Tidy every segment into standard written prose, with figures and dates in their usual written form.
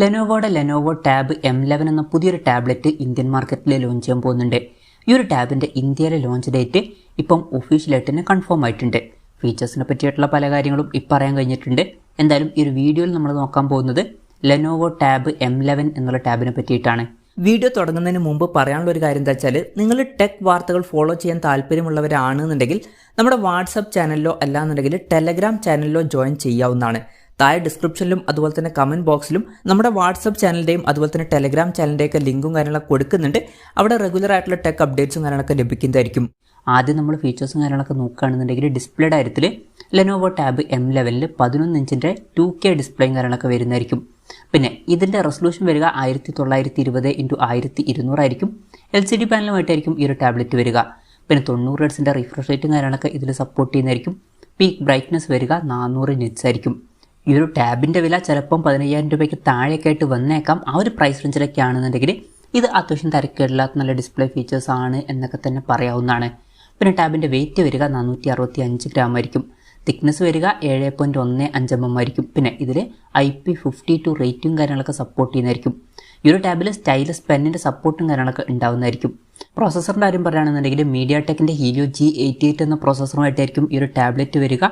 ലെനോവോയുടെ Lenovo tab M11 എന്ന പുതിയൊരു tablet Indian മാർക്കറ്റിൽ ലോഞ്ച് ചെയ്യാൻ പോകുന്നുണ്ട്. ഈ ഒരു ടാബിൻ്റെ ഇന്ത്യയിലെ ലോഞ്ച് ഡേറ്റ് ഇപ്പം ഒഫീഷ്യലായിട്ട് തന്നെ കൺഫേം ആയിട്ടുണ്ട്. ഫീച്ചേഴ്സിനെ പറ്റിയിട്ടുള്ള പല കാര്യങ്ങളും ഇപ്പം അറിയാൻ കഴിഞ്ഞിട്ടുണ്ട്. എന്തായാലും ഈ ഒരു വീഡിയോയിൽ നമ്മൾ നോക്കാൻ പോകുന്നത് ലെനോവോ ടാബ് M11 എന്നുള്ള ടാബിനെ പറ്റിയിട്ടാണ്. വീഡിയോ തുടങ്ങുന്നതിന് മുമ്പ് പറയാനുള്ള ഒരു കാര്യം എന്താ വെച്ചാൽ, നിങ്ങൾ ടെക് വാർത്തകൾ ഫോളോ ചെയ്യാൻ താല്പര്യമുള്ളവരാണെന്നുണ്ടെങ്കിൽ നമ്മുടെ വാട്സപ്പ് ചാനലിലോ അല്ലാന്നുണ്ടെങ്കിൽ ടെലഗ്രാം ചാനലിലോ ജോയിൻ ചെയ്യാവുന്നതാണ്. താഴെ ഡിസ്ക്രിപ്ഷനിലും അതുപോലെ തന്നെ കമൻറ്റ് ബോക്സിലും നമ്മുടെ വാട്സപ്പ് ചാനലിൻ്റെയും അതുപോലെ തന്നെ ടെലഗ്രാം ചാനലിൻ്റെയൊക്കെ ലിങ്കും കാര്യങ്ങളൊക്കെ കൊടുക്കുന്നുണ്ട്. അവിടെ റെഗുലർ ആയിട്ടുള്ള ടെക് അപ്ഡേറ്റ്സും കാര്യങ്ങളൊക്കെ ലഭിക്കുന്നതായിരിക്കും. ആദ്യം നമ്മൾ ഫീച്ചേഴ്സും കാര്യങ്ങളൊക്കെ നോക്കുകയാണെന്നുണ്ടെങ്കിൽ ഡിസ്പ്ലേയുടെ കാര്യത്തിൽ ലെനോവോ ടാബ് M11 11 ഇഞ്ചിൻ്റെ 2K ഡിസ്പ്ലേയും കാര്യങ്ങളൊക്കെ വരുന്നതായിരിക്കും. പിന്നെ ഇതിൻ്റെ റെസൊല്യൂഷൻ വരിക 1920x1200 ആയിരിക്കും. LCD പാനലുമായിട്ടായിരിക്കും ഈ ഒരു ടാബ്ലറ്റ് വരിക. പിന്നെ 90 ഹെർട്സിൻ്റെ റിഫ്രഷ് റേറ്റും കാര്യങ്ങളൊക്കെ ഇതിൽ സപ്പോർട്ട് ചെയ്യുന്നതായിരിക്കും. പീക്ക് ബ്രൈറ്റ്നസ് വരിക 400 നിറ്റ്സ് ആയിരിക്കും. ഈ ഒരു ടാബിൻ്റെ വില ചിലപ്പം 15,000 രൂപയ്ക്ക് താഴെയൊക്കെ ആയിട്ട് വന്നേക്കാം. ആ ഒരു പ്രൈസ് റേഞ്ചിലൊക്കെ ആണെന്നുണ്ടെങ്കിൽ ഇത് അത്യാവശ്യം തരക്കേടില്ലാത്ത നല്ല ഡിസ്പ്ലേ ഫീച്ചേഴ്സ് ആണ് എന്നൊക്കെ തന്നെ പറയാവുന്നതാണ്. പിന്നെ ടാബിൻ്റെ വെയിറ്റ് വരിക 465 ഗ്രാം ആയിരിക്കും. തിക്നെസ് വരിക 7.15 mm ആയിരിക്കും. പിന്നെ ഇതിൽ IP52 റേറ്റിംഗ് കാര്യങ്ങളൊക്കെ സപ്പോർട്ട് ചെയ്യുന്നതായിരിക്കും. ഈ ഒരു ടാബിൽ സ്റ്റൈലസ് പെന്നിൻ്റെ സപ്പോർട്ടും കാര്യങ്ങളൊക്കെ ഉണ്ടാവുന്നതായിരിക്കും. പ്രോസസ്സറിൻ്റെ കാര്യം പറയുകയാണെന്നുണ്ടെങ്കിൽ MediaTekൻ്റെ Helio G88 എന്ന പ്രോസസ്സറുമായിട്ടായിരിക്കും ഈ ഒരു ടാബ്ലറ്റ് വരിക.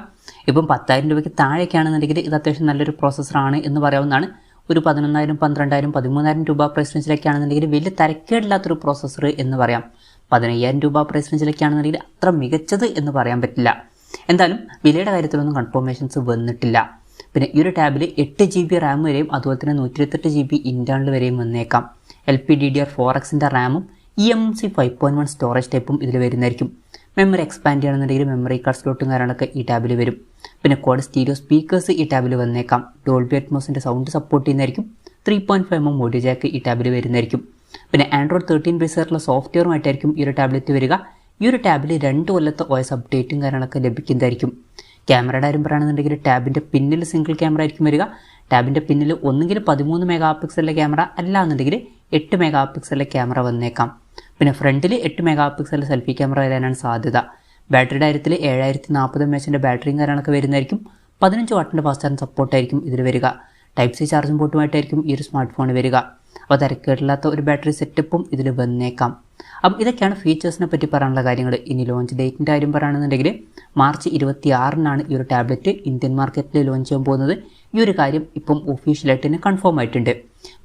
ഇപ്പം 10,000 രൂപയ്ക്ക് താഴേക്കാണെന്നുണ്ടെങ്കിൽ ഇത് അത്യാവശ്യം നല്ലൊരു പ്രോസസ്സറാണ് എന്ന് പറയാവുന്നതാണ്. ഒരു 11,000, 12,000, 13,000 രൂപ പ്രൈസ് റേഞ്ചിലൊക്കെ ആണെന്നുണ്ടെങ്കിൽ വലിയ തരക്കേടില്ലാത്തൊരു പ്രോസസ്സർ എന്ന് പറയാം. 15,000 രൂപ പ്രൈസ് റേഞ്ചിലൊക്കെ ആണെന്നുണ്ടെങ്കിൽ അത്ര മികച്ചത് എന്ന് പറയാൻ പറ്റില്ല. എന്തായാലും വിലയുടെ കാര്യത്തിലൊന്നും കൺഫർമേഷൻസ് വന്നിട്ടില്ല. പിന്നെ ഈ ഒരു ടാബിൽ 8 GB റാം വരെയും അതുപോലെ തന്നെ 128 GB ഇൻറ്റേർണൽ വരെയും വന്നേക്കാം. LPDDR4Xൻ്റെ റാമും eMMC 5.1 സ്റ്റോറേജ് ടൈപ്പും ഇതിൽ വരുന്നതായിരിക്കും. മെമ്മറി എക്സ്പാൻഡ് ചെയ്യണമെന്നുണ്ടെങ്കിൽ മെമ്മറി കാർഡ് സ്ലോട്ടും കാര്യങ്ങളൊക്കെ ഈ ടാബിൽ വരും. പിന്നെ ക്വാഡ് സ്റ്റീരിയോ സ്പീക്കേഴ്സ് ഈ ടാബിൽ വന്നേക്കാം. ഡോൾബി അറ്റ്മോസിൻ്റെ സൗണ്ട് സപ്പോർട്ട് ചെയ്യുന്നതായിരിക്കും. 3.5 mm ഓഡിയോ ജാക്ക് ഈ ടാബിൽ വരുന്നതായിരിക്കും. പിന്നെ Android 13 ബേസ് ആയിട്ടുള്ള സോഫ്റ്റ്വെയറുമായിട്ടായിരിക്കും ഈ ഒരു ടാബ്ലറ്റ് വരിക. ഈ ഒരു ടാബിൽ 2 കൊല്ലത്തെ OS അപ്ഡേറ്റും കാര്യങ്ങളൊക്കെ ലഭിക്കുന്നതായിരിക്കും. ക്യാമറയുടെ കാര്യം പറയുകയാണെന്നുണ്ടെങ്കിൽ ടാബിൻ്റെ പിന്നിൽ സിംഗിൾ ക്യാമറ ആയിരിക്കും വരിക. ടാബിൻ്റെ പിന്നിൽ ഒന്നുകിൽ 13 MP ക്യാമറ അല്ലാന്നുണ്ടെങ്കിൽ 8 MP ക്യാമറ വന്നേക്കാം. പിന്നെ ഫ്രണ്ടിൽ 8 MP സെൽഫി ക്യാമറ വരാനാണ് സാധ്യത. ബാറ്ററിയുടെ കാര്യത്തിൽ 7040 mAh ബാറ്ററിയും കാര്യങ്ങളൊക്കെ വരുന്നതായിരിക്കും. 15 വാട്ടിൻ്റെ ഫാസ്റ്റ് ചാർജിങ് സപ്പോർട്ടായിരിക്കും ഇതിൽ വരിക. Type-C ചാർജിങ് പോർട്ടുമായിട്ടായിരിക്കും ഈ ഒരു സ്മാർട്ട് ഫോൺ വരിക. അപ്പോൾ തരക്കേടില്ലാത്ത ഒരു ബാറ്ററി സെറ്റപ്പും ഇതിൽ വന്നേക്കാം. അപ്പം ഇതൊക്കെയാണ് ഫീച്ചേഴ്സിനെ പറ്റി പറയാനുള്ള കാര്യങ്ങൾ. ഇനി ലോഞ്ച് ഡേറ്റിൻ്റെ കാര്യം പറയുകയാണെന്നുണ്ടെങ്കിൽ മാർച്ച് 26-നാണ് ഈ ഒരു ടാബ്ലറ്റ് ഇന്ത്യൻ മാർക്കറ്റിൽ ലോഞ്ച് ചെയ്യാൻ പോകുന്നത്. ഈ ഒരു കാര്യം ഇപ്പം ഒഫീഷ്യലായിട്ട് തന്നെ കൺഫേം ആയിട്ടുണ്ട്.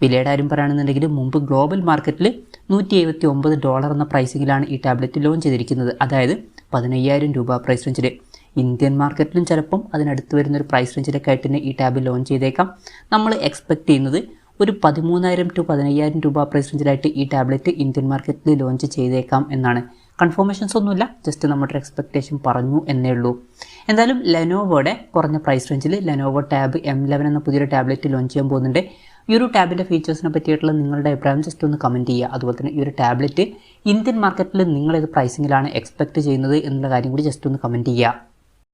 വിലയുടെ കാര്യം പറയുകയാണെന്നുണ്ടെങ്കിൽ മുമ്പ് ഗ്ലോബൽ മാർക്കറ്റിൽ $179 എന്ന പ്രൈസിങ്ങിലാണ് ഈ ടാബ്ലറ്റ് ലോഞ്ച് ചെയ്തിരിക്കുന്നത്. അതായത് 15,000 രൂപ പ്രൈസ് റേഞ്ചിൽ. ഇന്ത്യൻ മാർക്കറ്റിലും ചിലപ്പം അതിനടുത്ത് വരുന്നൊരു പ്രൈസ് റേഞ്ചിലൊക്കെ ആയിട്ട് തന്നെ ഈ ടാബ് ലോഞ്ച് ചെയ്തേക്കാം. നമ്മൾ എക്സ്പെക്ട് ചെയ്യുന്നത് ഒരു 13,000 to 15,000 രൂപ പ്രൈസ് റേഞ്ചിലായിട്ട് ഈ ടാബ്ലറ്റ് ഇന്ത്യൻ മാർക്കറ്റിൽ ലോഞ്ച് ചെയ്തേക്കാം എന്നാണ്. കൺഫർമേഷൻസ് ഒന്നുമില്ല, ജസ്റ്റ് നമ്മുടെ എക്സ്പെക്റ്റേഷൻ പറഞ്ഞു എന്നേ ഉള്ളൂ. എന്തായാലും ലെനോവോയുടെ കുറഞ്ഞ പ്രൈസ് റേഞ്ചിൽ ലെനോവോ ടാബ് M11 എന്ന പുതിയൊരു ടാബ്ലറ്റ് ലോഞ്ച് ചെയ്യാൻ പോകുന്നുണ്ട്. ഈ ഒരു ടാബിൻ്റെ ഫീച്ചേഴ്സിനെ പറ്റിയിട്ടുള്ള നിങ്ങളുടെ അഭിപ്രായം ജസ്റ്റ് ഒന്ന് കമൻറ്റ് ചെയ്യുക. അതുപോലെ തന്നെ ഈ ഒരു ടാബ്ലറ്റ് ഇന്ത്യൻ മാർക്കറ്റിൽ നിങ്ങളേത് പ്രൈസിങ്ങിലാണ് എക്സ്പെക്റ്റ് ചെയ്യുന്നത് എന്നുള്ള കാര്യം കൂടി ജസ്റ്റ് ഒന്ന് കമൻറ്റ് ചെയ്യുക.